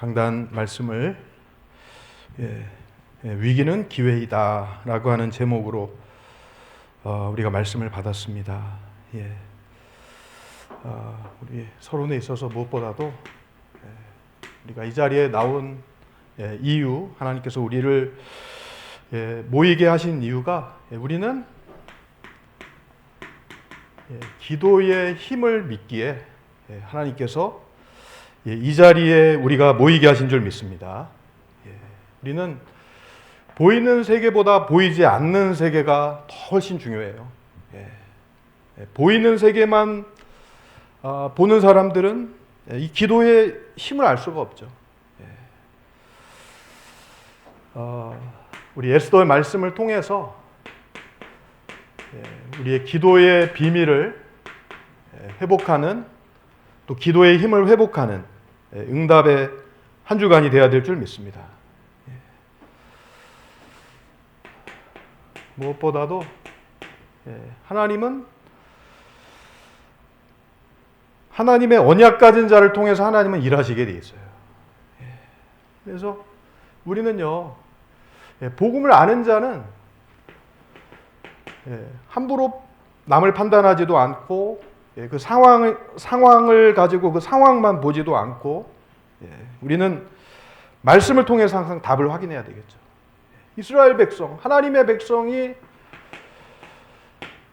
강단 말씀을 위기는 기회이다라고 하는 제목으로 우리가 말씀을 받았습니다. 우리 서론에 있어서 무엇보다도 우리가 이 자리에 나온 이유, 하나님께서 우리를 모이게 하신 이유가 우리는 기도의 힘을 믿기에 하나님께서 이 자리에 우리가 모이게 하신 줄 믿습니다. 우리는 보이는 세계보다 보이지 않는 세계가 훨씬 중요해요. 보이는 세계만 보는 사람들은 이 기도의 힘을 알 수가 없죠. 우리 에스더의 말씀을 통해서 우리의 기도의 비밀을 회복하는, 또 기도의 힘을 회복하는 응답의 한 주간이 되어야 될 줄 믿습니다. 무엇보다도 하나님은 하나님의 언약 가진 자를 통해서 하나님은 일하시게 돼 있어요. 그래서 우리는요, 복음을 아는 자는 함부로 남을 판단하지도 않고 그 상황을 가지고 그 상황만 보지도 않고 우리는 말씀을 통해서 항상 답을 확인해야 되겠죠. 이스라엘 백성, 하나님의 백성이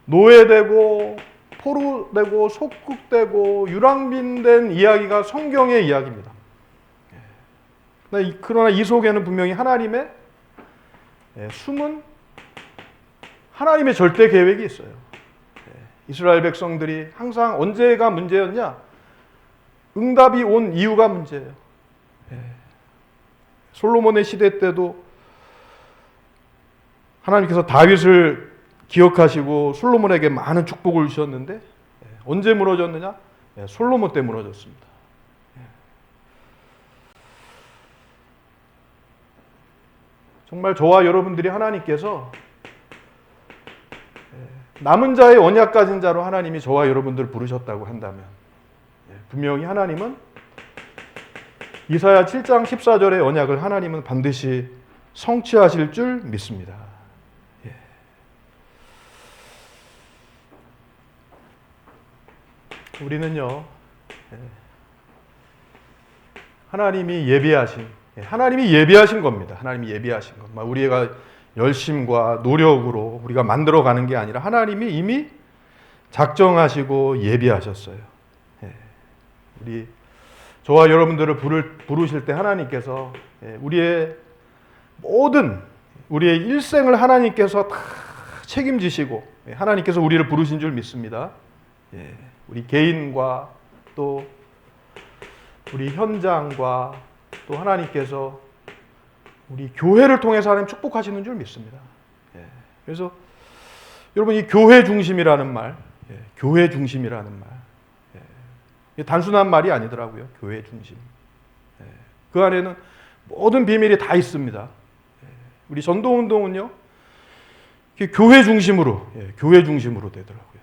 노예되고 포로되고 속국되고 유랑빈된 이야기가 성경의 이야기입니다. 그러나 이 속에는 분명히 하나님의 숨은 하나님의 절대 계획이 있어요. 이스라엘 백성들이 항상 언제가 문제였냐? 응답이 온 이유가 문제예요. 솔로몬의 시대 때도 하나님께서 다윗을 기억하시고 솔로몬에게 많은 축복을 주셨는데 언제 무너졌느냐? 솔로몬 때 무너졌습니다. 정말 저와 여러분들이 하나님께서 남은 자의 언약 가진 자로 하나님이 저와 여러분들을 부르셨다고 한다면 분명히 하나님은 이사야 7장 14절의 언약을 하나님은 반드시 성취하실 줄 믿습니다. 우리는요, 하나님이 예비하신 겁니다. 하나님이 예비하신 것. 우리가 열심과 노력으로 우리가 만들어가는 게 아니라 하나님이 이미 작정하시고 예비하셨어요. 우리 저와 여러분들을 부르실 때 하나님께서 우리의 일생을 하나님께서 다 책임지시고 하나님께서 우리를 부르신 줄 믿습니다. 우리 개인과 또 우리 현장과 또 하나님께서 우리 교회를 통해서 하나님 축복하시는 줄 믿습니다. 그래서 여러분, 이 교회 중심이라는 말, 교회 중심이라는 말, 단순한 말이 아니더라고요. 교회 중심. 그 안에는 모든 비밀이 다 있습니다. 우리 전도운동은요, 교회 중심으로 되더라고요.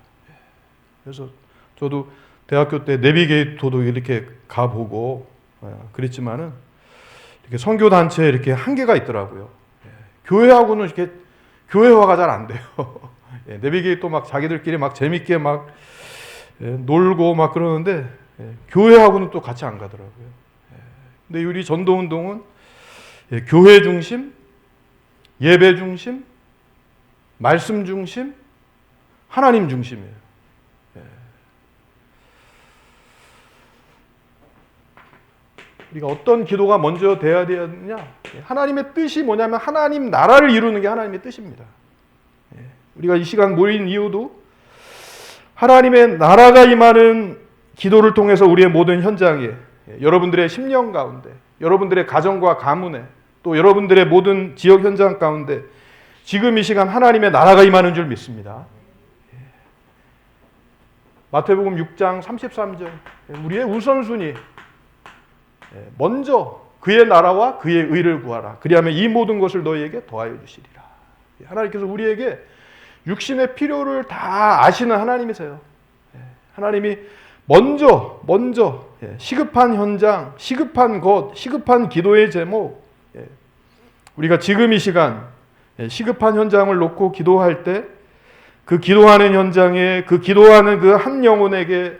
그래서 저도 대학교 때 내비게이터도 이렇게 가보고 그랬지만은 이렇게 선교단체에 이렇게 한계가 있더라고요. 교회하고는 이렇게 교회화가 잘 안 돼요. 내비게이터 막 자기들끼리 막 재밌게 막 놀고 막 그러는데 교회하고는 또 같이 안 가더라고요. 근데 우리 전도운동은 교회 중심, 예배 중심, 말씀 중심, 하나님 중심이에요. 우리가 어떤 기도가 먼저 돼야 되느냐? 하나님의 뜻이 뭐냐면 하나님 나라를 이루는 게 하나님의 뜻입니다. 우리가 이 시간 모인 이유도 하나님의 나라가 임하는 기도를 통해서 우리의 모든 현장에, 여러분들의 심령 가운데, 여러분들의 가정과 가문에, 또 여러분들의 모든 지역 현장 가운데 지금 이 시간 하나님의 나라가 임하는 줄 믿습니다. 마태복음 6장 33절, 우리의 우선순위, 먼저 그의 나라와 그의 의를 구하라. 그리하면 이 모든 것을 너희에게 더하여 주시리라. 하나님께서 우리에게 육신의 필요를 다 아시는 하나님이세요. 하나님이 먼저 시급한 현장, 시급한 것, 시급한 기도의 제목, 우리가 지금 이 시간 시급한 현장을 놓고 기도할 때 그 기도하는 현장에 그 기도하는 그 한 영혼에게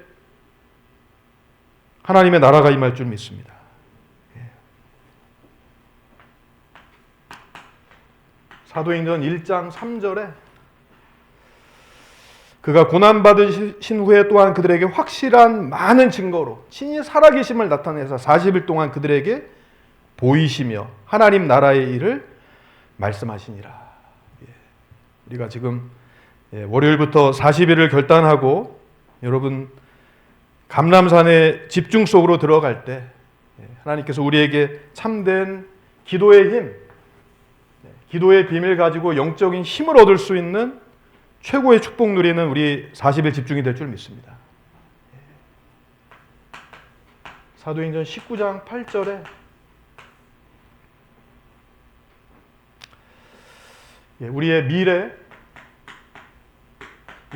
하나님의 나라가 임할 줄 믿습니다. 사도행전 1장 3절에 그가 고난받으신 후에 또한 그들에게 확실한 많은 증거로 친히 살아계심을 나타내서 40일 동안 그들에게 보이시며 하나님 나라의 일을 말씀하시니라. 우리가 지금 월요일부터 40일을 결단하고 여러분 감람산의 집중 속으로 들어갈 때 하나님께서 우리에게 참된 기도의 힘, 기도의 비밀 가지고 영적인 힘을 얻을 수 있는 최고의 축복 누리는 우리 40일 집중이 될 줄 믿습니다. 사도행전 19장 8절에 우리의 미래,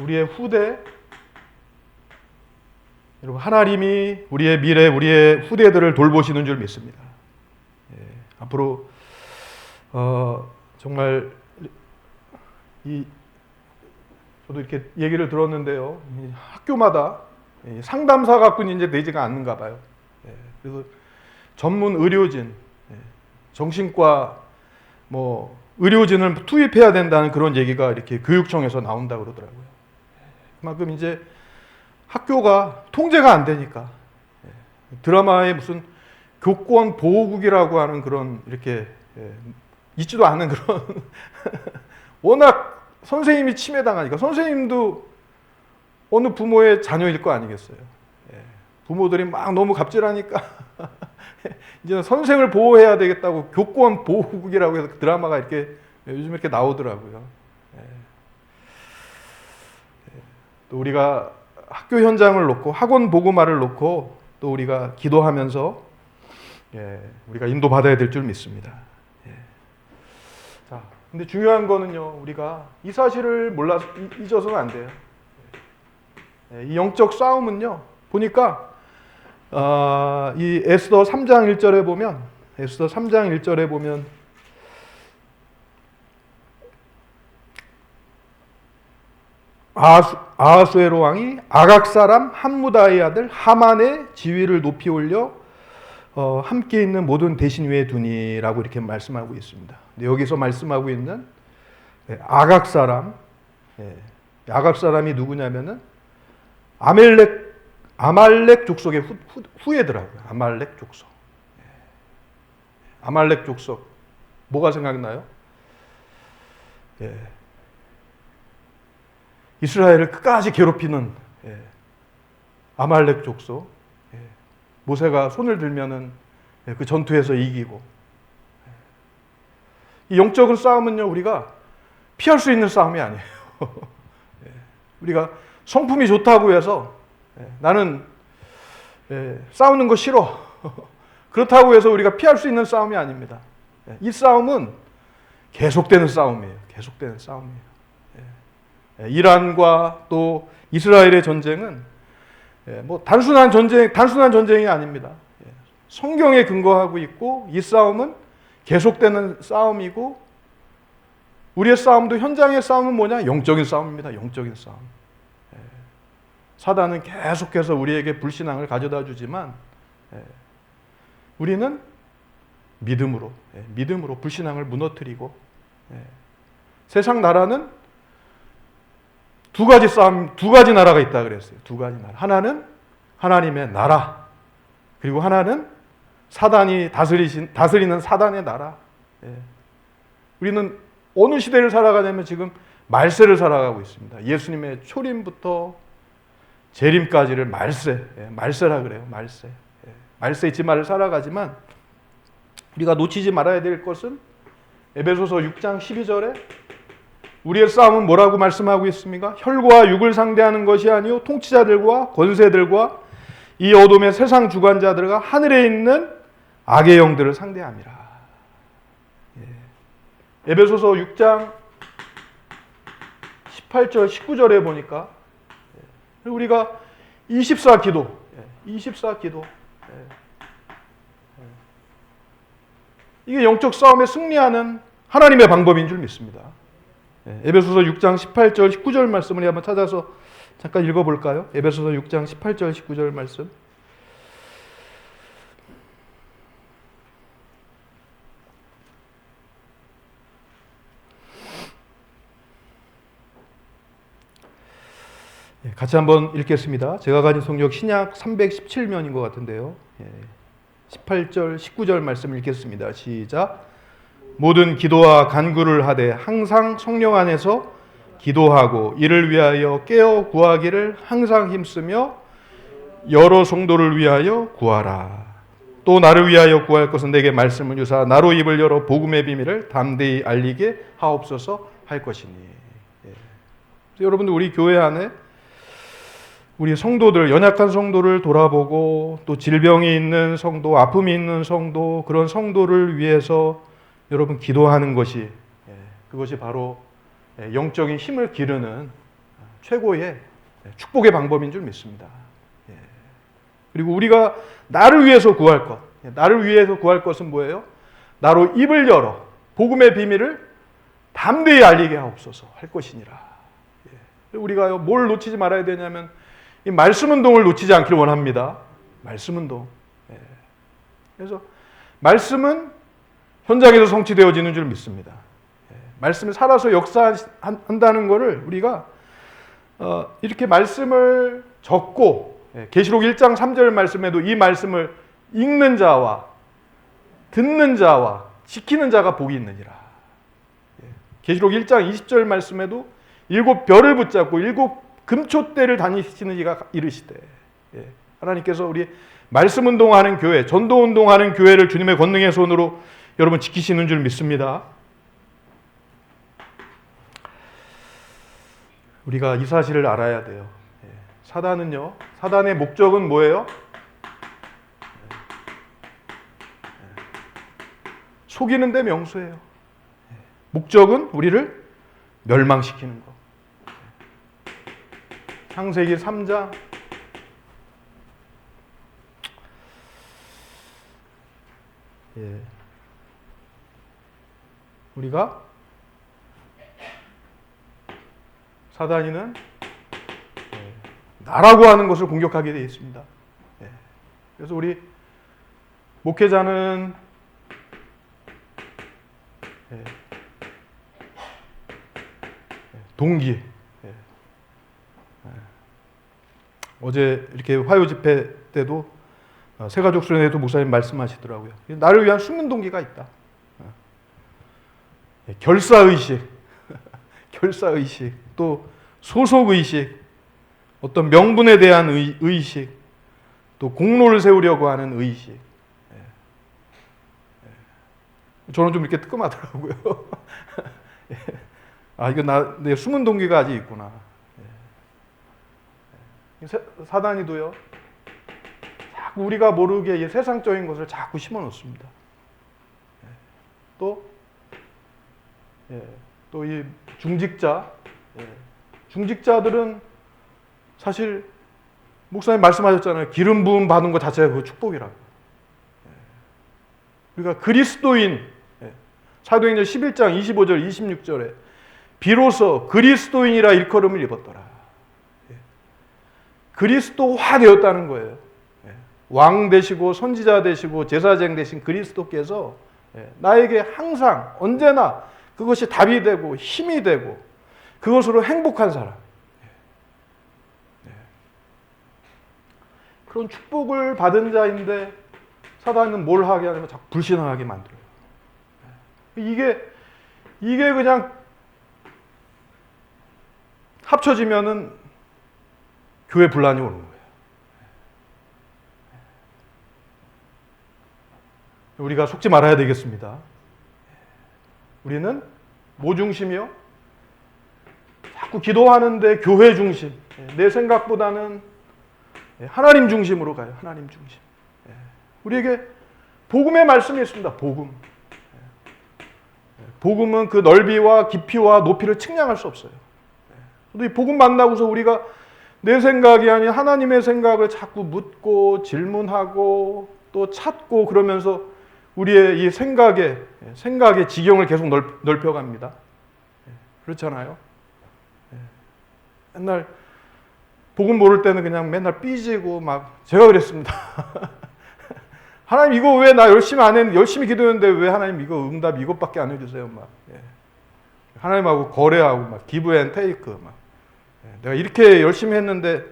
우리의 후대, 여러분 하나님이 우리의 미래, 우리의 후대들을 돌보시는 줄 믿습니다. 앞으로 정말 저도 이렇게 얘기를 들었는데요. 학교마다 상담사 갖고 이제 되지가 않는가 봐요. 그래서 전문 의료진, 정신과 의료진을 투입해야 된다는 그런 얘기가 이렇게 교육청에서 나온다 그러더라고요. 그만큼 이제 학교가 통제가 안 되니까 드라마에 무슨 교권 보호국이라고 하는 그런 이렇게 있지도 않은 그런 워낙 선생님이 침해당하니까 선생님도 어느 부모의 자녀일 거 아니겠어요. 부모들이 막 너무 갑질하니까 이제는 선생을 보호해야 되겠다고 교권 보호국이라고 해서 드라마가 이렇게 요즘 이렇게 나오더라고요. 또 우리가 학교 현장을 놓고 학원 보고말을 놓고 또 우리가 기도하면서 우리가 인도받아야 될 줄 믿습니다. 자, 근데 중요한 거는요, 우리가 이 사실을 잊어서는 안 돼요. 이 영적 싸움은요, 보니까 이 에스더 3장 1절에 보면 아하수에로 왕이 아각 사람 함무다의 아들 하만의 지위를 높이 올려 함께 있는 모든 대신 위에 두니라고 이렇게 말씀하고 있습니다. 근데 여기서 말씀하고 있는 아각 사람이 누구냐면은 아말렉 족속의 후예더라고요. 아말렉 족속. 아말렉 족속. 뭐가 생각나요? 이스라엘을 끝까지 괴롭히는 아말렉 족속. 모세가 손을 들면은 그 전투에서 이기고. 이 영적인 싸움은요, 우리가 피할 수 있는 싸움이 아니에요. 우리가 성품이 좋다고 해서 나는 싸우는 거 싫어. 그렇다고 해서 우리가 피할 수 있는 싸움이 아닙니다. 이 싸움은 계속되는 싸움이에요. 계속되는 싸움이에요. 이란과 또 이스라엘의 전쟁은 단순한 전쟁이 아닙니다. 성경에 근거하고 있고 이 싸움은 계속되는 싸움이고 우리의 싸움도 현장의 싸움은 뭐냐? 영적인 싸움입니다. 영적인 싸움. 사단은 계속해서 우리에게 불신앙을 가져다 주지만 우리는 믿음으로 불신앙을 무너뜨리고 세상 나라는 두 가지 나라가 있다 그랬어요. 두 가지 나라. 하나는 하나님의 나라, 그리고 하나는 사단이 다스리는 사단의 나라. 우리는 어느 시대를 살아가냐면 지금 말세를 살아가고 있습니다. 예수님의 초림부터 재림까지를 말세라 그래요. 말세 지말을 살아가지만 우리가 놓치지 말아야 될 것은 에베소서 6장 12절에 우리의 싸움은 뭐라고 말씀하고 있습니까? 혈과 육을 상대하는 것이 아니요 통치자들과 권세들과 이 어둠의 세상 주관자들과 하늘에 있는 악의 영들을 상대함이라. 에베소서 6장 18절 19절에 보니까 우리가 24 기도. 24 기도. 이게 영적 싸움에 승리하는 하나님의 방법인 줄 믿습니다. 에베소서 6장 18절 19절 말씀을 한번 찾아서 잠깐 읽어볼까요? 에베소서 6장 18절 19절 말씀. 같이 한번 읽겠습니다. 제가 가진 성경 신약 317면인 것 같은데요. 18절, 19절 말씀 읽겠습니다. 시작. 모든 기도와 간구를 하되 항상 성령 안에서 기도하고 이를 위하여 깨어 구하기를 항상 힘쓰며 여러 성도를 위하여 구하라. 또 나를 위하여 구할 것은 내게 말씀을 주사 나로 입을 열어 복음의 비밀을 담대히 알리게 하옵소서 할 것이니. 여러분들 우리 교회 안에 우리 성도들, 연약한 성도를 돌아보고 또 질병이 있는 성도, 아픔이 있는 성도, 그런 성도를 위해서 여러분 기도하는 것이 그것이 바로 영적인 힘을 기르는 최고의 축복의 방법인 줄 믿습니다. 그리고 우리가 나를 위해서 구할 것, 나를 위해서 구할 것은 뭐예요? 나로 입을 열어 복음의 비밀을 담대히 알리게 하옵소서 할 것이니라. 우리가 뭘 놓치지 말아야 되냐면 이 말씀 운동을 놓치지 않기를 원합니다. 말씀 운동. 그래서 말씀은 현장에서 성취되어지는 줄 믿습니다. 말씀을 살아서 역사한다는 것을 우리가 이렇게 말씀을 적고 계시록 1장 3절 말씀에도 이 말씀을 읽는 자와 듣는 자와 지키는 자가 복이 있느니라. 계시록 1장 20절 말씀에도 7별을 붙잡고 7 금초대를 다니시는 이가 이르시되, 하나님께서 우리 말씀 운동하는 교회, 전도 운동하는 교회를 주님의 권능의 손으로 여러분 지키시는 줄 믿습니다. 우리가 이 사실을 알아야 돼요. 사단은요, 사단의 목적은 뭐예요? 속이는 데 명수예요. 목적은 우리를 멸망시키는 것. 창세기 3장 우리가 사단이는 나라고 하는 것을 공격하게 되어 있습니다. 그래서 우리 목회자는 동기. 어제 이렇게 화요 집회 때도 새가족 수련회도 목사님 말씀하시더라고요. 나를 위한 숨은 동기가 있다. 결사의식, 결사의식, 또 소속의식, 어떤 명분에 대한 의식, 또 공로를 세우려고 하는 의식. 저는 좀 이렇게 뜨끔하더라고요. 아, 이거 내 숨은 동기가 아직 있구나. 사단이도요, 자꾸 우리가 모르게 이 세상적인 것을 자꾸 심어 놓습니다. 또 이 중직자, 중직자들은 사실 목사님 말씀하셨잖아요. 기름 부음 받은 것 자체가 그 축복이라고. 우리가 그리스도인, 사도행전 11장 25절 26절에 비로소 그리스도인이라 일컬음을 입었더라. 그리스도화 되었다는 거예요. 왕 되시고 선지자 되시고 제사장 되신 그리스도께서 나에게 항상 언제나 그것이 답이 되고 힘이 되고 그것으로 행복한 사람. 그런 축복을 받은 자인데 사단은 뭘 하게 하냐면 자꾸 불신하게 만들어요. 이게 그냥 합쳐지면은 교회 분란이 오는 거예요. 우리가 속지 말아야 되겠습니다. 우리는 뭐 중심이요? 자꾸 기도하는데 교회 중심. 내 생각보다는 하나님 중심으로 가요. 하나님 중심. 우리에게 복음의 말씀이 있습니다. 복음. 복음은 그 넓이와 깊이와 높이를 측량할 수 없어요. 이 복음 만나고서 우리가 내 생각이 아닌 하나님의 생각을 자꾸 묻고 질문하고 또 찾고 그러면서 우리의 이 생각의 지경을 계속 넓혀갑니다. 그렇잖아요. 맨날 복음 모를 때는 그냥 맨날 삐지고 막 제가 그랬습니다. 하나님 이거 왜 나 열심히 안 했는데 열심히 기도했는데 왜 하나님 이거 응답 이것밖에 안 해주세요 막. 하나님하고 거래하고 막 기브 앤 테이크 막. 내가 이렇게 열심히 했는데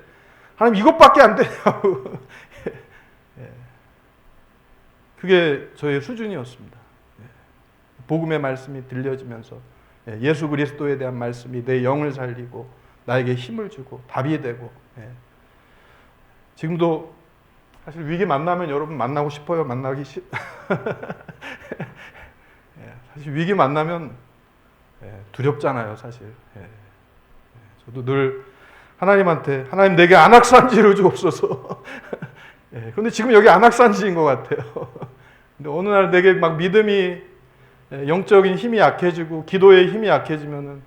하나님 이것밖에 안 되냐고. 그게 저의 수준이었습니다. 복음의 말씀이 들려지면서 예수 그리스도에 대한 말씀이 내 영을 살리고 나에게 힘을 주고 답이 되고. 지금도 사실 위기 만나면 여러분 만나고 싶어요? 만나기 사실 위기 만나면 두렵잖아요, 사실. 저도 늘 하나님한테 하나님 내게 안악산지를 주옵소서. 그런데 지금 여기 안악산지인 것 같아요. 근데 어느 날 내게 막 믿음이 영적인 힘이 약해지고 기도의 힘이 약해지면은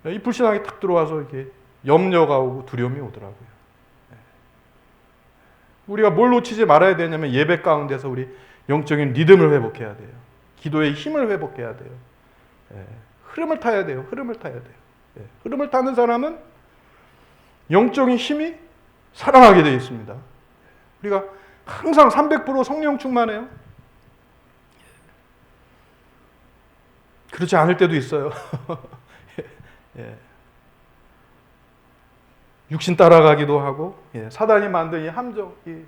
이 불신앙이 탁 들어와서 이렇게 염려가 오고 두려움이 오더라고요. 우리가 뭘 놓치지 말아야 되냐면 예배 가운데서 우리 영적인 리듬을 회복해야 돼요. 기도의 힘을 회복해야 돼요. 흐름을 타야 돼요. 흐름을 타야 돼요. 흐름을 타는 사람은 영적인 힘이 살아나게 되어 있습니다. 우리가 항상 300% 성령 충만해요. 그렇지 않을 때도 있어요. 육신 따라가기도 하고 사단이 만든 이 함정, 이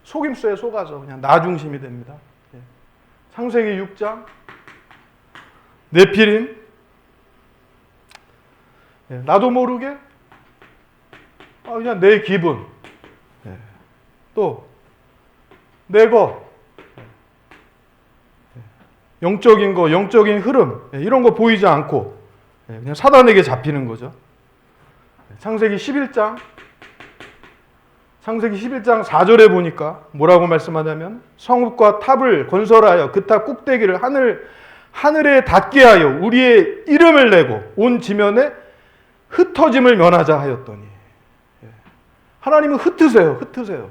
속임수에 속아서 그냥 나 중심이 됩니다. 창세기 6장 네피림 나도 모르게 그냥 내 기분 또 내 것 영적인 거 영적인 흐름 이런 거 보이지 않고 그냥 사단에게 잡히는 거죠. 창세기 11장 4절에 보니까 뭐라고 말씀하냐면 성읍과 탑을 건설하여 그 탑 꼭대기를 하늘에 닿게 하여 우리의 이름을 내고 온 지면에 흩어짐을 면하자 하였더니 하나님은 흩으세요.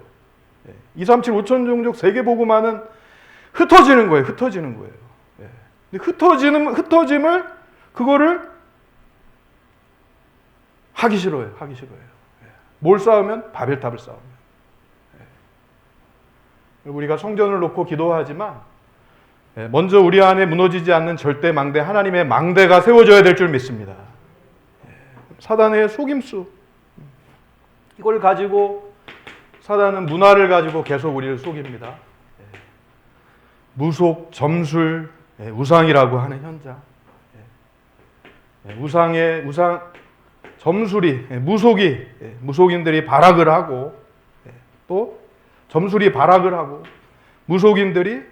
2, 3, 7, 5천 종족 세계 복음화는 흩어지는 거예요. 근데 흩어짐을 그거를 하기 싫어요. 뭘 쌓으면? 바벨탑을 쌓으면. 우리가 성전을 놓고 기도하지만 먼저 우리 안에 무너지지 않는 절대 망대, 하나님의 망대가 세워져야 될 줄 믿습니다. 사단의 속임수, 이걸 가지고 사단은 문화를 가지고 계속 우리를 속입니다. 무속, 점술, 우상이라고 하는 현장. 점술이, 무속인들이 발악을 하고 또 점술이 발악을 하고 무속인들이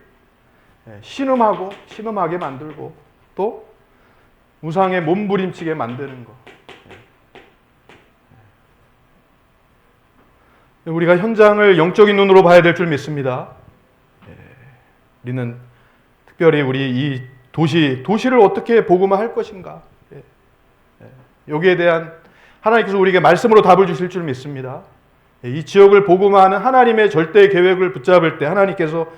신음하게 만들고 또 우상에 몸부림치게 만드는 것. 우리가 현장을 영적인 눈으로 봐야 될 줄 믿습니다. 우리는 특별히 우리 이 도시를 어떻게 복음화할 것인가. 여기에 대한 하나님께서 우리에게 말씀으로 답을 주실 줄 믿습니다. 이 지역을 복음화하는 하나님의 절대 계획을 붙잡을 때 하나님께서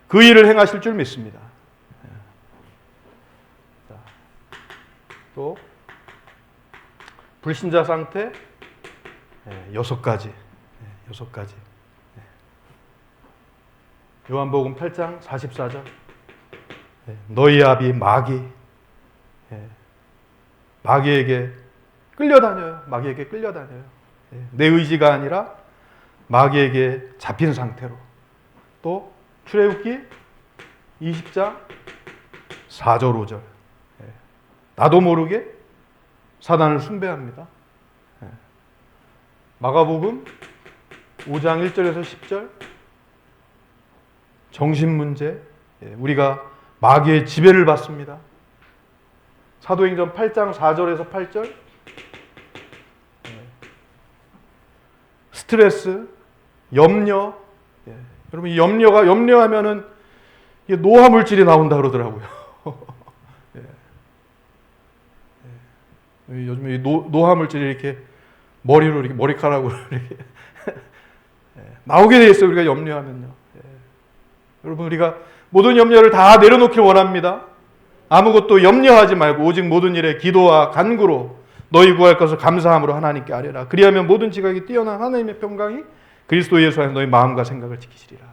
그 일을 행하실 줄 믿습니다. 또 불신자 상태 6가지. 요한복음 8장 44절. 너희 아비 마귀에게 끌려다녀요. 내 의지가 아니라 마귀에게 잡힌 상태로. 또 출애굽기 20장 4절 5절. 나도 모르게 사단을 숭배합니다. 마가복음 5장 1절에서 10절. 정신문제. 우리가 마귀의 지배를 받습니다. 사도행전 8장 4절에서 8절. 스트레스, 염려. 여러분 이 염려하면은 이게 노화 물질이 나온다 그러더라고요. 요즘에 노화 물질이 이렇게 머리로 이렇게 머리카락으로 이렇게 나오게 돼 있어요. 우리가 염려하면요. 여러분 우리가 모든 염려를 다 내려놓길 원합니다. 아무것도 염려하지 말고 오직 모든 일에 기도와 간구로 너희 구할 것을 감사함으로 하나님께 아뢰라. 그리하면 모든 지각이 뛰어난 하나님의 평강이 그리스도 예수 안에서 너희 마음과 생각을 지키시리라.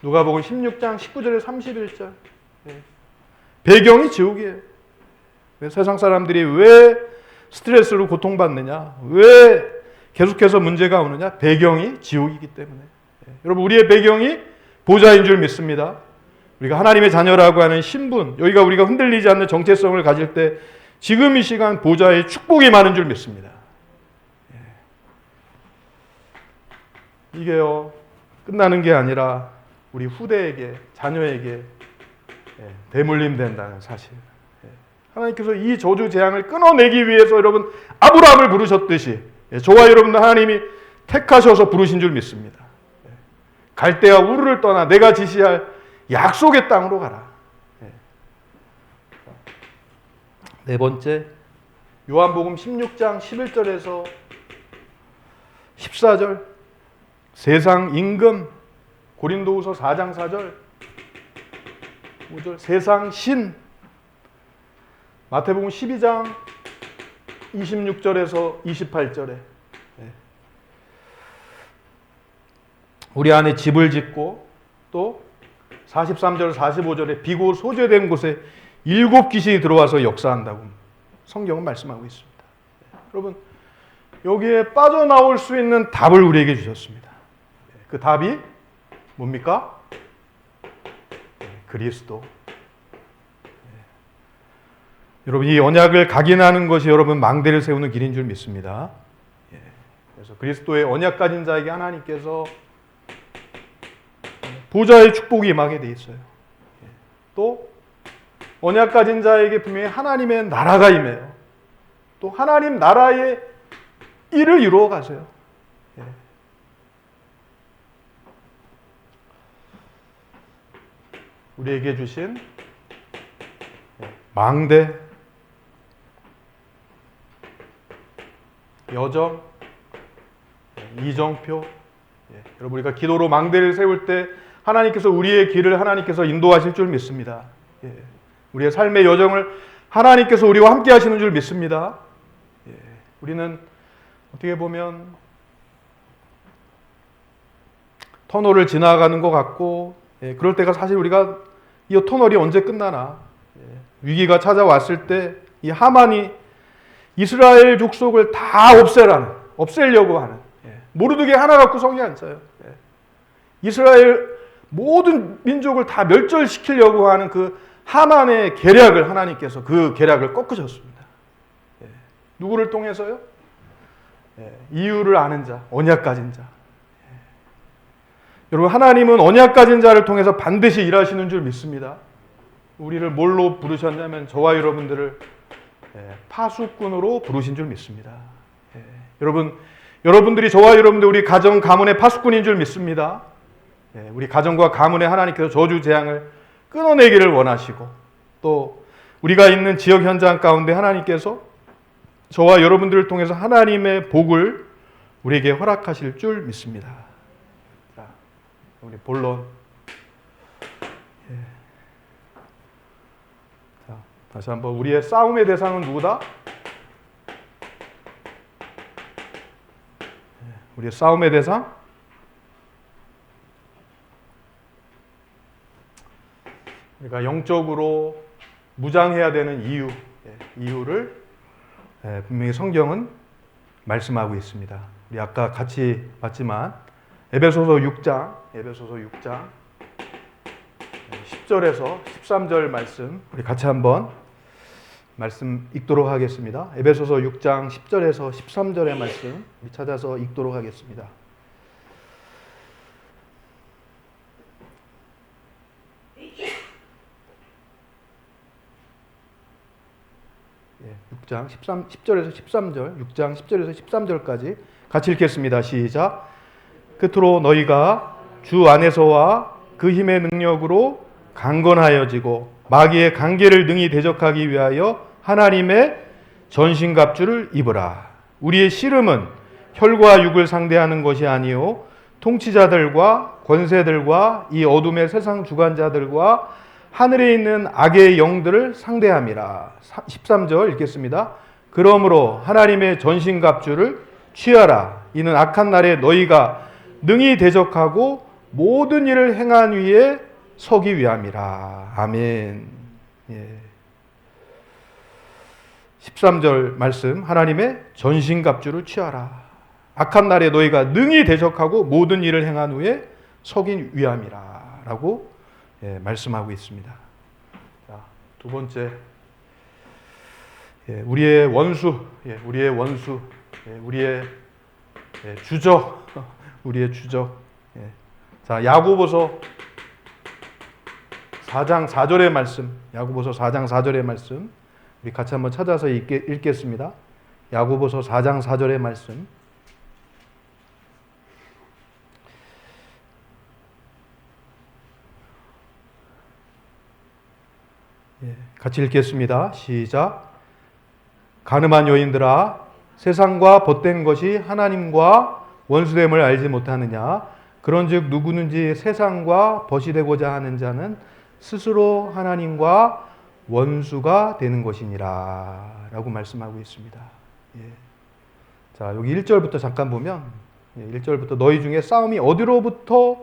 누가복음 16장 19절에 31절. 배경이 지옥이에요. 세상 사람들이 왜 스트레스로 고통받느냐? 왜 계속해서 문제가 오느냐? 배경이 지옥이기 때문에. 여러분 우리의 배경이 보좌인 줄 믿습니다. 우리가 하나님의 자녀라고 하는 신분, 여기가 우리가 흔들리지 않는 정체성을 가질 때 지금 이 시간 보좌의 축복이 많은 줄 믿습니다. 이게요 끝나는 게 아니라 우리 후대에게, 자녀에게 대물림 된다는 사실. 하나님께서 이 저주 재앙을 끊어내기 위해서 여러분 아브라함을 부르셨듯이 저와 여러분도 하나님이 택하셔서 부르신 줄 믿습니다. 갈대아 우르를 떠나 내가 지시할 약속의 땅으로 가라. 네 번째, 요한복음 16장 11절에서 14절, 세상 임금, 고린도후서 4장 4절, 5절, 세상 신, 마태복음 12장 26절에서 28절에 우리 안에 집을 짓고 또 43절, 45절에 비고 소재된 곳에 7 귀신이 들어와서 역사한다고 성경은 말씀하고 있습니다. 여러분 여기에 빠져나올 수 있는 답을 우리에게 주셨습니다. 그 답이 뭡니까? 그리스도. 여러분 이 언약을 각인하는 것이 여러분 망대를 세우는 길인 줄 믿습니다. 그래서 그리스도의 언약 가진 자에게 하나님께서 보좌의 축복이 임하게 돼 있어요. 또 언약 가진 자에게 분명히 하나님의 나라가 임해요. 또 하나님 나라의 일을 이루어 가세요. 우리에게 주신 망대, 여정, 이정표. 여러분 우리가 기도로 망대를 세울 때 하나님께서 우리의 길을 하나님께서 인도하실 줄 믿습니다. 우리의 삶의 여정을 하나님께서 우리와 함께 하시는 줄 믿습니다. 우리는 어떻게 보면 터널을 지나가는 것 같고 그럴 때가 사실 우리가 이 터널이 언제 끝나나 위기가 찾아왔을 때 이 하만이 이스라엘 족속을 다 없애려고 하는 모르드게 하나 갖고 성이 안 차요. 이스라엘 모든 민족을 다 멸절시키려고 하는 그 하만의 계략을 하나님께서 그 계략을 꺾으셨습니다. 누구를 통해서요? 이유를 아는 자, 언약 가진 자. 여러분 하나님은 언약 가진 자를 통해서 반드시 일하시는 줄 믿습니다. 우리를 뭘로 부르셨냐면 저와 여러분들을 파수꾼으로 부르신 줄 믿습니다. 여러분들이 저와 여러분들 우리 가정 가문의 파수꾼인 줄 믿습니다. 우리 가정과 가문에 하나님께서 저주 재앙을 끊어내기를 원하시고 또 우리가 있는 지역 현장 가운데 하나님께서 저와 여러분들을 통해서 하나님의 복을 우리에게 허락하실 줄 믿습니다. 자, 우리 본론. 자, 다시 한번 우리의 싸움의 대상은 누구다? 우리의 싸움의 대상? 우리가 영적으로 무장해야 되는 이유를 분명히 성경은 말씀하고 있습니다. 우리 아까 같이 봤지만 에베소서 6장 10절에서 13절 말씀 우리 같이 한번 말씀 읽도록 하겠습니다. 에베소서 6장 10절에서 13절의 말씀 우리 찾아서 읽도록 하겠습니다. 6장 10절에서 13절, 6장 10절에서 13절까지 같이 읽겠습니다. 시작. 끝으로 너희가 주 안에서와 그 힘의 능력으로 강건하여지고 마귀의 관계를 능히 대적하기 위하여 하나님의 전신갑주를 입으라. 우리의 씨름은 혈과 육을 상대하는 것이 아니요 통치자들과 권세들과 이 어둠의 세상 주관자들과 하늘에 있는 악의 영들을 상대함이라. 13절 읽겠습니다. 그러므로 하나님의 전신갑주를 취하라. 이는 악한 날에 너희가 능히 대적하고 모든 일을 행한 위에 서기 위함이라. 아멘. 예. 13절 말씀, 하나님의 전신갑주를 취하라. 악한 날에 너희가 능히 대적하고 모든 일을 행한 후에 서기 위함이라 라고 말씀하고 있습니다. 자, 두 번째, 우리의 원수, 우리의 원수, 우리의 주적, 우리의 주적. 자, 야고보서 4장 4절의 말씀, 야고보서 4장 4절의 말씀 우리 같이 한번 찾아서 읽겠습니다. 야고보서 4장 4절의 말씀. 같이 읽겠습니다. 시작. 가늠한 여인들아, 세상과 벗된 것이 하나님과 원수됨을 알지 못하느냐? 그런즉 누구든지 세상과 벗이 되고자 하는 자는 스스로 하나님과 원수가 되는 것이니라 라고 말씀하고 있습니다. 자, 여기 1절부터 잠깐 보면 1절부터 너희 중에 싸움이 어디로부터,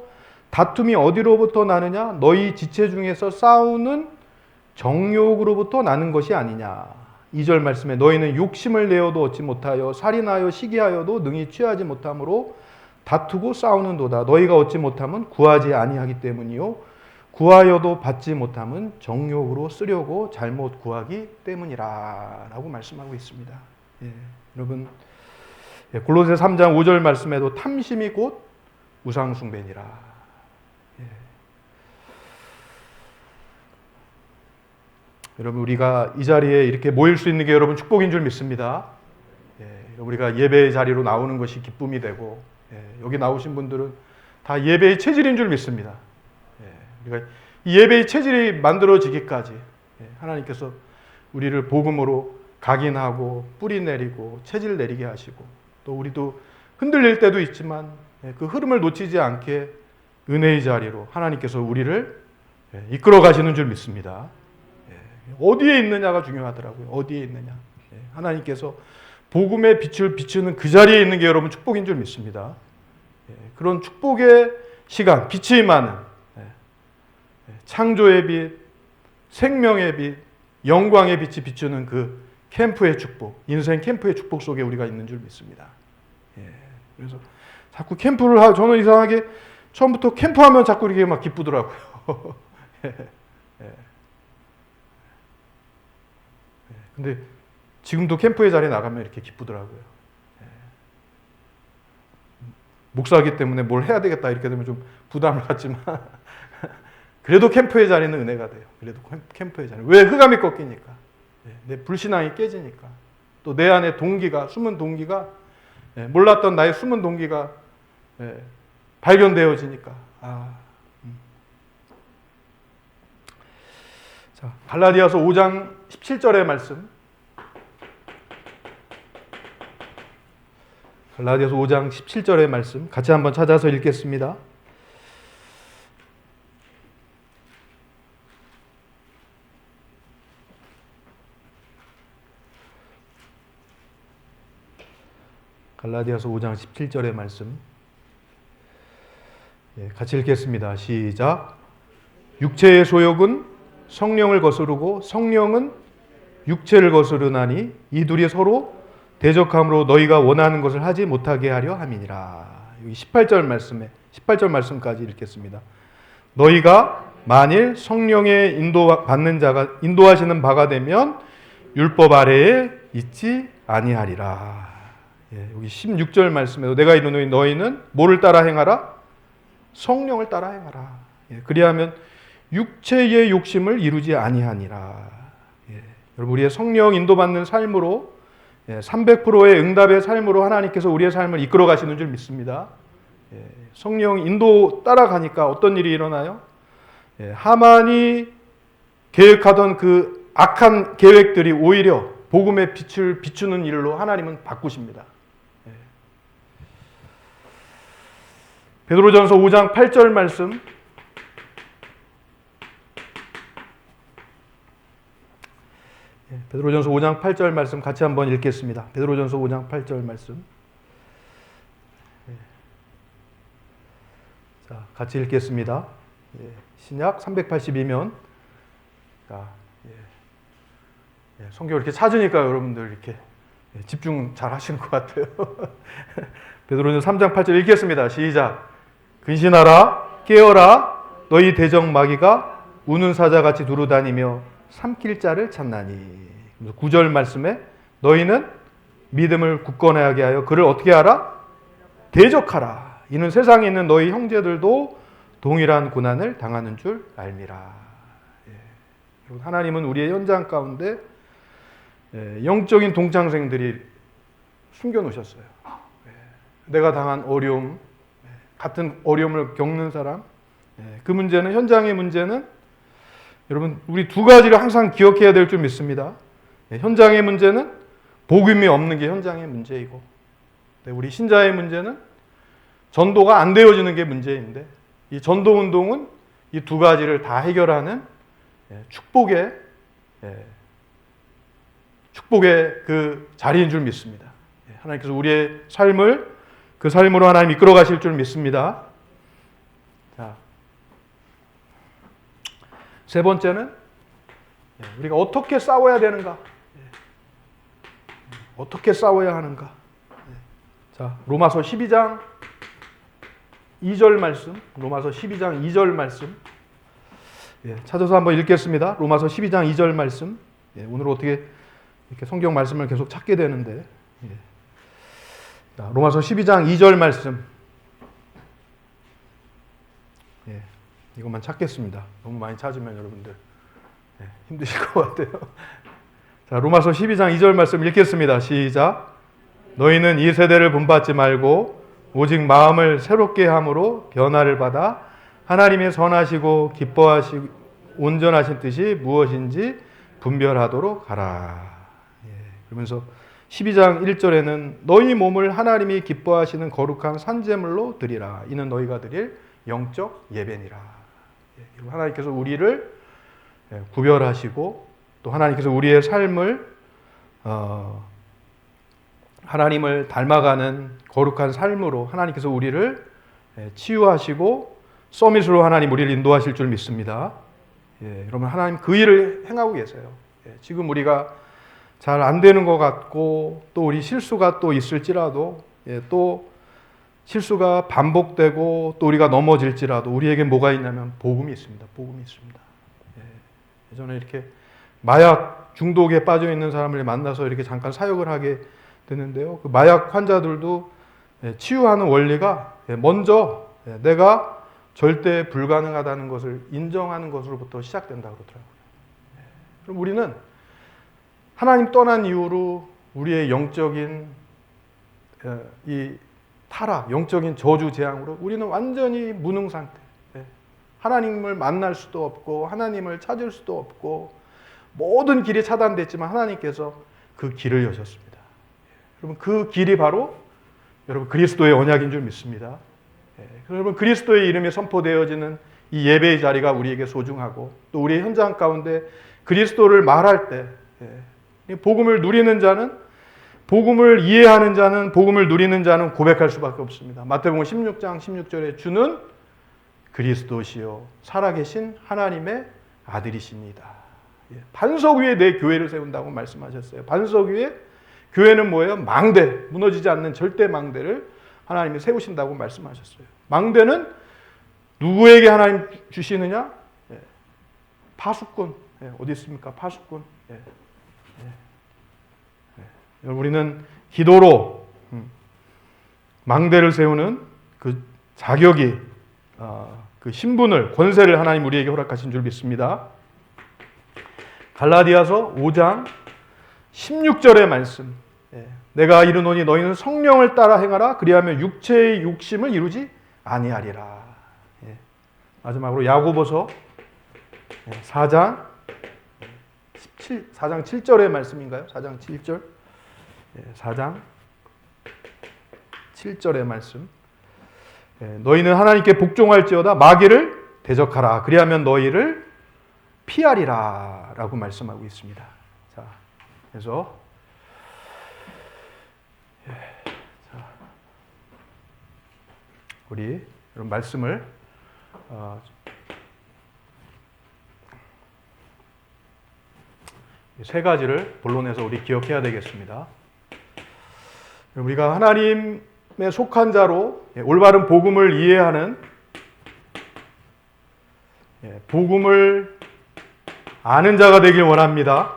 다툼이 어디로부터 나느냐? 너희 지체 중에서 싸우는 정욕으로부터 나는 것이 아니냐. 2절 말씀에 너희는 욕심을 내어도 얻지 못하여 살인하여 시기하여도 능히 취하지 못함으로 다투고 싸우는도다. 너희가 얻지 못함은 구하지 아니하기 때문이요 구하여도 받지 못함은 정욕으로 쓰려고 잘못 구하기 때문이라 라고 말씀하고 있습니다. 여러분, 골로새 3장 5절 말씀에도 탐심이 곧 우상숭배니라. 여러분, 우리가 이 자리에 이렇게 모일 수 있는 게 여러분 축복인 줄 믿습니다. 우리가 예배의 자리로 나오는 것이 기쁨이 되고, 여기 나오신 분들은 다 예배의 체질인 줄 믿습니다. 우리가 이 예배의 체질이 만들어지기까지 하나님께서 우리를 복음으로 각인하고 뿌리 내리고 체질 내리게 하시고, 또 우리도 흔들릴 때도 있지만 그 흐름을 놓치지 않게 은혜의 자리로 하나님께서 우리를 이끌어 가시는 줄 믿습니다. 어디에 있느냐가 중요하더라고요. 어디에 있느냐. 하나님께서 복음의 빛을 비추는 그 자리에 있는 게 여러분 축복인 줄 믿습니다. 그런 축복의 시간, 빛이 임하는 창조의 빛, 생명의 빛, 영광의 빛이 비추는 그 캠프의 축복, 인생 캠프의 축복 속에 우리가 있는 줄 믿습니다. 그래서 자꾸 캠프를 하고, 저는 이상하게 처음부터 캠프하면 자꾸 이렇게 막 기쁘더라고요. 근데 지금도 캠프의 자리에 나가면 이렇게 기쁘더라고요. 목사이기 때문에 뭘 해야 되겠다 이렇게 되면 좀 부담을 갖지만 그래도 캠프의 자리는 은혜가 돼요. 그래도 캠프의 자리. 왜? 흑암이 꺾이니까. 내 불신앙이 깨지니까. 또 내 안에 동기가, 숨은 동기가, 몰랐던 나의 숨은 동기가 발견되어지니까. 자, 갈라디아서 5장 17절의 말씀. 갈라디아서 5장 17절의 말씀 같이 한번 찾아서 읽겠습니다. 갈라디아서 5장 17절의 말씀 같이 읽겠습니다. 시작. 육체의 소욕은 성령을 거스르고 성령은 육체를 거스르나니 이 둘이 서로 대적함으로 너희가 원하는 것을 하지 못하게 하려 함이니라. 여기 18절 말씀까지 읽겠습니다. 너희가 만일 성령의 인도하시는 바가 되면 율법 아래에 있지 아니하리라. 여기 16절 말씀에도 내가 이르노니 너희는 뭐를 따라 행하라? 성령을 따라 행하라. 그리하면 육체의 욕심을 이루지 아니하니라. 여러분, 우리의 성령 인도받는 삶으로 300%의 응답의 삶으로 하나님께서 우리의 삶을 이끌어 가시는 줄 믿습니다. 성령 인도 따라가니까 어떤 일이 일어나요? 하만이 계획하던 그 악한 계획들이 오히려 복음의 빛을 비추는 일로 하나님은 바꾸십니다. 베드로전서 5장 8절 말씀, 베드로전서 5장 8절 말씀 같이 한번 읽겠습니다. 베드로전서 5장 8절 말씀. 자, 같이 읽겠습니다. 신약 382면. 자, 성경 이렇게 찾으니까 여러분들 이렇게 집중 잘 하시는 것 같아요. 베드로전서 3장 8절 읽겠습니다. 시작. 근신하라, 깨어라, 너희 대적 마귀가 우는 사자같이 두루다니며 삼킬 자를 찾나니. 9절 말씀에 너희는 믿음을 굳건하게 하여 그를 어떻게 하라? 대적하라. 이는 세상에 있는 너희 형제들도 동일한 고난을 당하는 줄 알미라. 하나님은 우리의 현장 가운데 영적인 동창생들이 숨겨놓으셨어요. 내가 당한 어려움, 같은 어려움을 겪는 사람, 그 문제는, 현장의 문제는 여러분 우리 두 가지를 항상 기억해야 될 줄 믿습니다. 현장의 문제는 복음이 없는 게 현장의 문제이고, 우리 신자의 문제는 전도가 안 되어지는 게 문제인데, 이 전도 운동은 이 두 가지를 다 해결하는 축복의 그 자리인 줄 믿습니다. 하나님께서 우리의 삶을 그 삶으로 하나님 이끌어 가실 줄 믿습니다. 자, 세 번째는 우리가 어떻게 싸워야 되는가? 어떻게 싸워야 하는가? 자, 로마서 12장 2절 말씀, 로마서 12장 2절 말씀, 찾아서 한번 읽겠습니다. 로마서 12장 2절 말씀. 오늘 어떻게 이렇게 성경 말씀을 계속 찾게 되는데, 자, 로마서 12장 2절 말씀. 이것만 찾겠습니다. 너무 많이 찾으면 여러분들 힘드실 것 같아요. 자, 로마서 12장 2절 말씀 읽겠습니다. 시작. 너희는 이 세대를 본받지 말고 오직 마음을 새롭게 함으로 변화를 받아 하나님의 선하시고 기뻐하시고 온전하신 뜻이 무엇인지 분별하도록 하라. 그러면서 12장 1절에는 너희 몸을 하나님이 기뻐하시는 거룩한 산제물로 드리라. 이는 너희가 드릴 영적 예배니라. 하나님께서 우리를 구별하시고 또 하나님께서 우리의 삶을 하나님을 닮아가는 거룩한 삶으로 하나님께서 우리를 치유하시고 서밋으로 하나님 우리를 인도하실 줄 믿습니다. 여러분 하나님 그 일을 행하고 계세요. 지금 우리가 잘 안 되는 것 같고 또 우리 실수가 또 있을지라도 또 실수가 반복되고 또 우리가 넘어질지라도 우리에게 뭐가 있냐면 복음이 있습니다. 복음이 있습니다. 예전에 이렇게 마약 중독에 빠져 있는 사람을 만나서 이렇게 잠깐 사역을 하게 되는데요. 그 마약 환자들도 치유하는 원리가 먼저 내가 절대 불가능하다는 것을 인정하는 것으로부터 시작된다고 그러더라고요. 그럼 우리는 하나님 떠난 이후로 우리의 영적인 이 타락, 영적인 저주 재앙으로 우리는 완전히 무능 상태. 하나님을 만날 수도 없고 하나님을 찾을 수도 없고 모든 길이 차단됐지만 하나님께서 그 길을 여셨습니다. 여러분 그 길이 바로 여러분 그리스도의 언약인 줄 믿습니다. 여러분 그리스도의 이름이 선포되어지는 이 예배의 자리가 우리에게 소중하고 또 우리의 현장 가운데 그리스도를 말할 때 복음을 누리는 자는 복음을 이해하는 자는 복음을 누리는 자는 고백할 수밖에 없습니다. 마태복음 16장 16절에 주는 그리스도시요 살아계신 하나님의 아들이십니다. 반석 위에 내 교회를 세운다고 말씀하셨어요. 반석 위에 교회는 뭐예요? 망대, 무너지지 않는 절대 망대를 하나님이 세우신다고 말씀하셨어요. 망대는 누구에게 하나님 주시느냐? 파수꾼. 어디 있습니까? 파수꾼. 우리는 기도로 망대를 세우는 그 자격이 그 신분을 권세를 하나님 우리에게 허락하신 줄 믿습니다. 갈라디아서 5장 16절의 말씀. 내가 이르노니 너희는 성령을 따라 행하라. 그리하면 육체의 욕심을 이루지 아니하리라. 마지막으로 야고보서 4장 4장 7절의 말씀인가요? 4장 7절? 4장 7절의 말씀. 너희는 하나님께 복종할지어다 마귀를 대적하라. 그리하면 너희를 피하리라. 라고 말씀하고 있습니다. 자, 그래서 우리 이런 말씀을 세 가지를 본론에서 우리 기억해야 되겠습니다. 우리가 하나님에 속한 자로 올바른 복음을 이해하는, 복음을 아는 자가 되길 원합니다.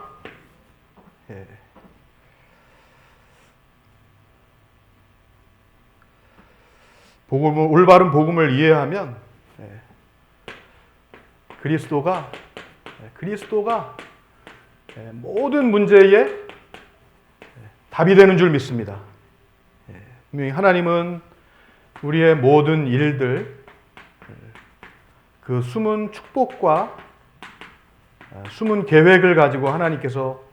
올바른 복음을 이해하면 그리스도가 모든 문제에 답이 되는 줄 믿습니다. 분명히 하나님은 우리의 모든 일들, 그 숨은 축복과 숨은 계획을 가지고 하나님께서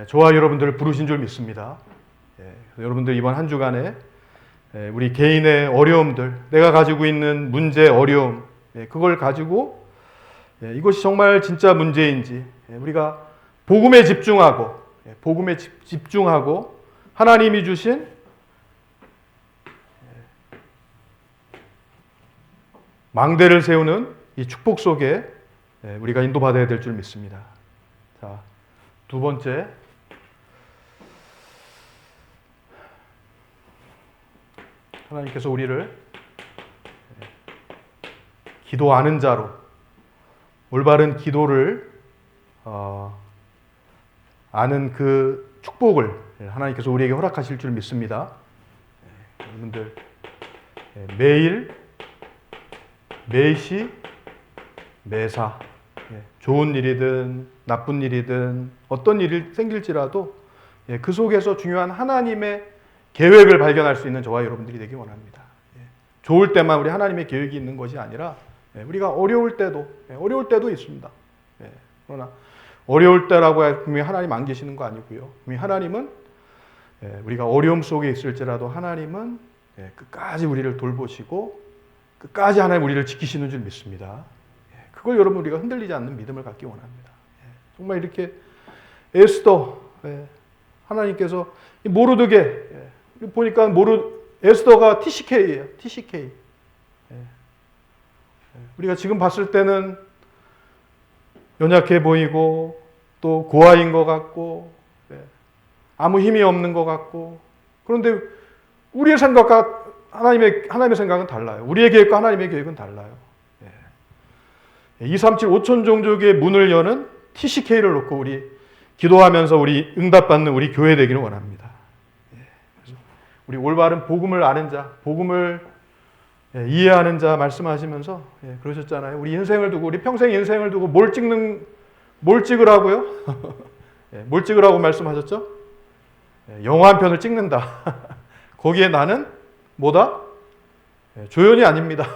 저와 여러분들을 부르신 줄 믿습니다. 여러분들 이번 한 주간에 우리 개인의 어려움들, 내가 가지고 있는 문제, 어려움, 그걸 가지고 이것이 정말 진짜 문제인지 우리가 복음에 집중하고 하나님이 주신 망대를 세우는 이 축복 속에 우리가 인도받아야 될 줄 믿습니다. 자, 두 번째, 하나님께서 우리를 기도하는 자로, 올바른 기도를 아는 그 축복을 하나님께서 우리에게 허락하실 줄 믿습니다. 여러분들 매일, 매시, 매사, 좋은 일이든 나쁜 일이든 어떤 일이 생길지라도 그 속에서 중요한 하나님의 계획을 발견할 수 있는 저와 여러분들이 되기 원합니다. 좋을 때만 우리 하나님의 계획이 있는 것이 아니라 우리가 어려울 때도 있습니다. 그러나 어려울 때라고 해서 분명히 하나님 안 계시는 거 아니고요. 분명히 하나님은 우리가 어려움 속에 있을지라도 하나님은 끝까지 우리를 돌보시고 끝까지 하나님 우리를 지키시는 줄 믿습니다. 그걸 여러분 우리가 흔들리지 않는 믿음을 갖기 원합니다. 정말 이렇게 에스더, 하나님께서 모르드게 보니까 에스더가 TCK예요. TCK. 우리가 지금 봤을 때는 연약해 보이고 또 고아인 것 같고 아무 힘이 없는 것 같고, 그런데 우리의 생각과 하나님의 생각은 달라요. 우리의 계획과 하나님의 계획은 달라요. 237 5천 종족의 문을 여는 TCK를 놓고 우리 기도하면서 우리 응답받는 우리 교회 되기를 원합니다. 그래서 우리 올바른 복음을 아는 자, 복음을 이해하는 자 말씀하시면서 그러셨잖아요. 우리 인생을 두고, 우리 평생 인생을 두고 뭘 찍으라고요? 뭘 찍으라고 말씀하셨죠? 영화 한 편을 찍는다. 거기에 나는 뭐다? 조연이 아닙니다.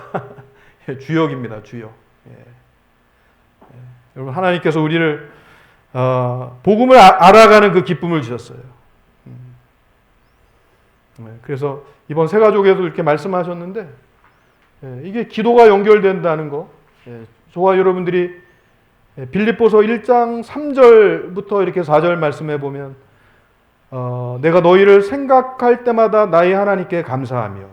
주역입니다. 주역. 여러분, 하나님께서 우리를 복음을 알아가는 그 기쁨을 주셨어요. 그래서 이번 새가족에도 이렇게 말씀하셨는데 이게 기도가 연결된다는 거, 저와 여러분들이 빌립보서 1장 3절부터 이렇게 4절 말씀해 보면 내가 너희를 생각할 때마다 나의 하나님께 감사하며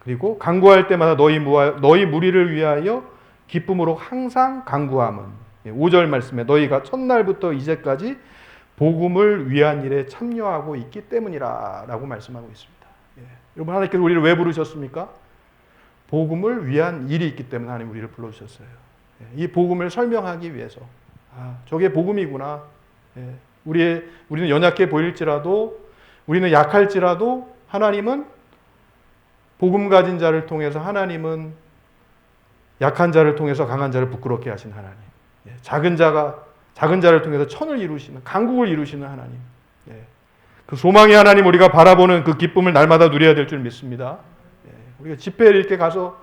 그리고 간구할 때마다 너희 무리를 위하여 기쁨으로 항상 간구함은, 5절 말씀에 너희가 첫날부터 이제까지 복음을 위한 일에 참여하고 있기 때문이라 라고 말씀하고 있습니다. 여러분, 하나님께서 우리를 왜 부르셨습니까? 복음을 위한 일이 있기 때문에 하나님 우리를 불러주셨어요. 이 복음을 설명하기 위해서, 저게 복음이구나. 우리는 연약해 보일지라도, 우리는 약할지라도 하나님은 복음 가진 자를 통해서, 하나님은 약한 자를 통해서 강한 자를 부끄럽게 하신 하나님, 작은 자를 통해서 천을 이루시는, 강국을 이루시는 하나님, 그 소망의 하나님 우리가 바라보는 그 기쁨을 날마다 누려야 될 줄 믿습니다. 우리가 집회에 이렇게 가서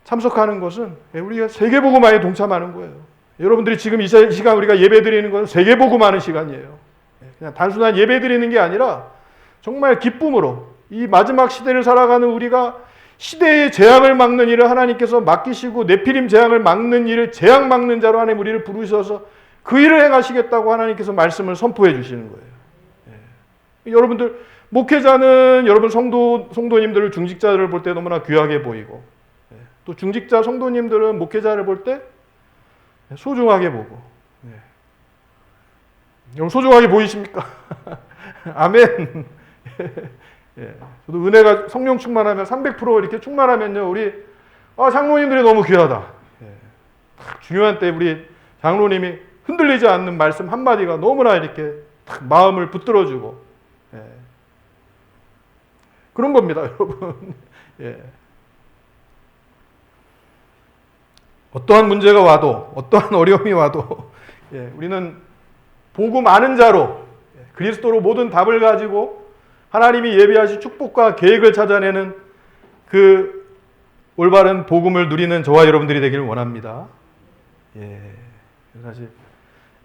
참석하는 것은 우리가 세계복음화에 동참하는 거예요. 여러분들이 지금 이 시간 우리가 예배 드리는 건 세계복음하는 시간이에요. 그냥 단순한 예배 드리는 게 아니라 정말 기쁨으로 이 마지막 시대를 살아가는 우리가 시대의 재앙을 막는 일을 하나님께서 맡기시고 네피림 재앙을 막는 일을 재앙 막는 자로 하나님 우리를 부르셔서 그 일을 행하시겠다고 하나님께서 말씀을 선포해 주시는 거예요. 여러분들 목회자는 여러분 성도님들을 중직자들을 볼 때 너무나 귀하게 보이고 또 중직자 성도님들은 목회자를 볼 때 소중하게 보고 여러분 소중하게 보이십니까? 아멘. 저도 은혜가 성령 충만하면 300% 이렇게 충만하면요 우리 장로님들이 너무 귀하다. 중요한 때 우리 장로님이 흔들리지 않는 말씀 한마디가 너무나 이렇게 마음을 붙들어주고 그런 겁니다, 여러분. 어떠한 문제가 와도, 어떠한 어려움이 와도, 우리는 복음 아는 자로 그리스도로 모든 답을 가지고 하나님이 예비하신 축복과 계획을 찾아내는 그 올바른 복음을 누리는 저와 여러분들이 되기를 원합니다. 사실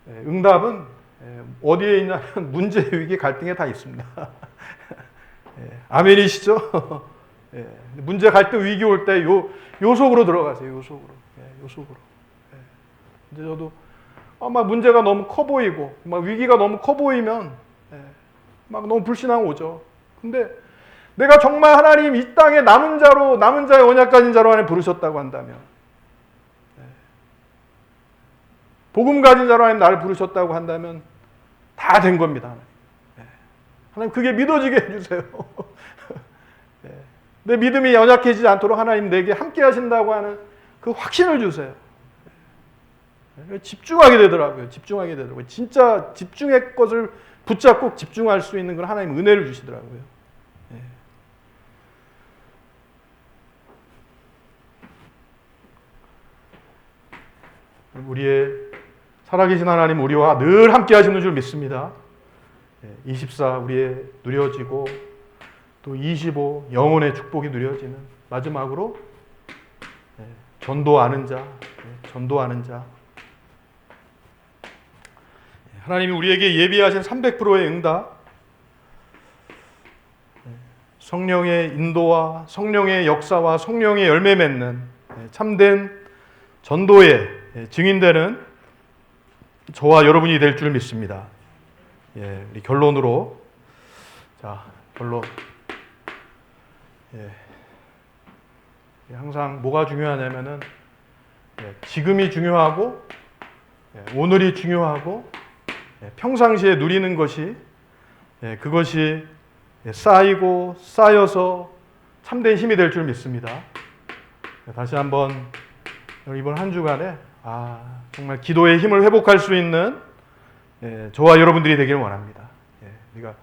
응답은 어디에 있냐면 문제, 위기, 갈등에 다 있습니다. 아멘이시죠? 문제, 갈등, 위기 올 때 요 속으로 들어가세요. 요 속으로. 요 속으로. 이제 저도 막 문제가 너무 커 보이고 막 위기가 너무 커 보이면 막 너무 불신앙 오죠. 근데 내가 정말 하나님 이 땅에 남은 자의 언약 가진 자로 하나님 부르셨다고 한다면 복음 가진 자로 하나님 나를 부르셨다고 한다면 다 된 겁니다. 하나님 그게 믿어지게 해주세요. 내 믿음이 연약해지지 않도록 하나님 내게 함께 하신다고 하는 그 확신을 주세요. 집중하게 되더라고요. 진짜 집중의 것을 붙잡고 집중할 수 있는 걸 하나님 은혜를 주시더라고요. 우리의 살아계신 하나님 우리와 늘 함께 하시는 줄 믿습니다. 24 우리의 누려지고 또 25 영혼의 축복이 누려지는 마지막으로 전도하는 자. 하나님이 우리에게 예비하신 300%의 응답, 성령의 인도와 성령의 역사와 성령의 열매 맺는 참된 전도의 증인되는 저와 여러분이 될 줄 믿습니다. 우리 결론으로 결론. 항상 뭐가 중요하냐면은 지금이 중요하고 오늘이 중요하고 평상시에 누리는 것이 그것이 쌓이고 쌓여서 참된 힘이 될 줄 믿습니다. 다시 한번 이번 한 주간에 정말 기도의 힘을 회복할 수 있는 저와 여러분들이 되기를 원합니다. 우리가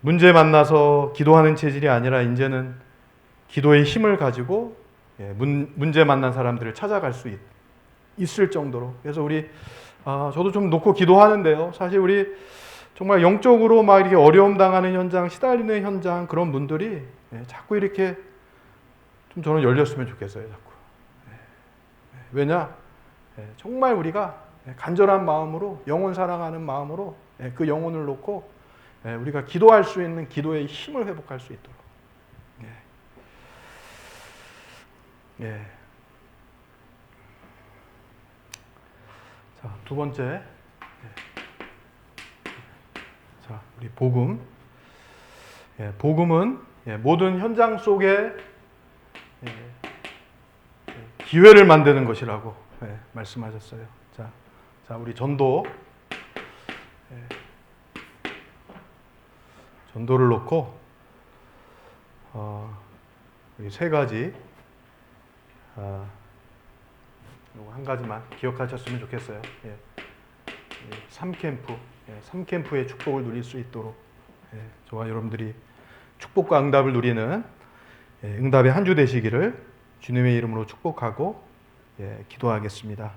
문제 만나서 기도하는 체질이 아니라 이제는 기도의 힘을 가지고 문제 만난 사람들을 찾아갈 수 있을 정도로. 그래서 우리 저도 좀 놓고 기도하는데요. 사실 우리 정말 영적으로 막 이렇게 어려움 당하는 현장, 시달리는 현장 그런 분들이 자꾸 이렇게 좀 저는 열렸으면 좋겠어요. 자꾸. 왜냐? 정말 우리가 간절한 마음으로 영혼 사랑하는 마음으로 그 영혼을 놓고 우리가 기도할 수 있는 기도의 힘을 회복할 수 있도록. 자, 두 번째. 자, 우리 복음. 복음은 모든 현장 속에 기회를 만드는 것이라고 말씀하셨어요. 자, 우리 전도를 놓고 우리 세 가지 한 가지만 기억하셨으면 좋겠어요. 3캠프, 3캠프의 축복을 누릴 수 있도록 저와 여러분들이 축복과 응답을 누리는 응답의 한 주 되시기를 주님의 이름으로 축복하고 기도하겠습니다.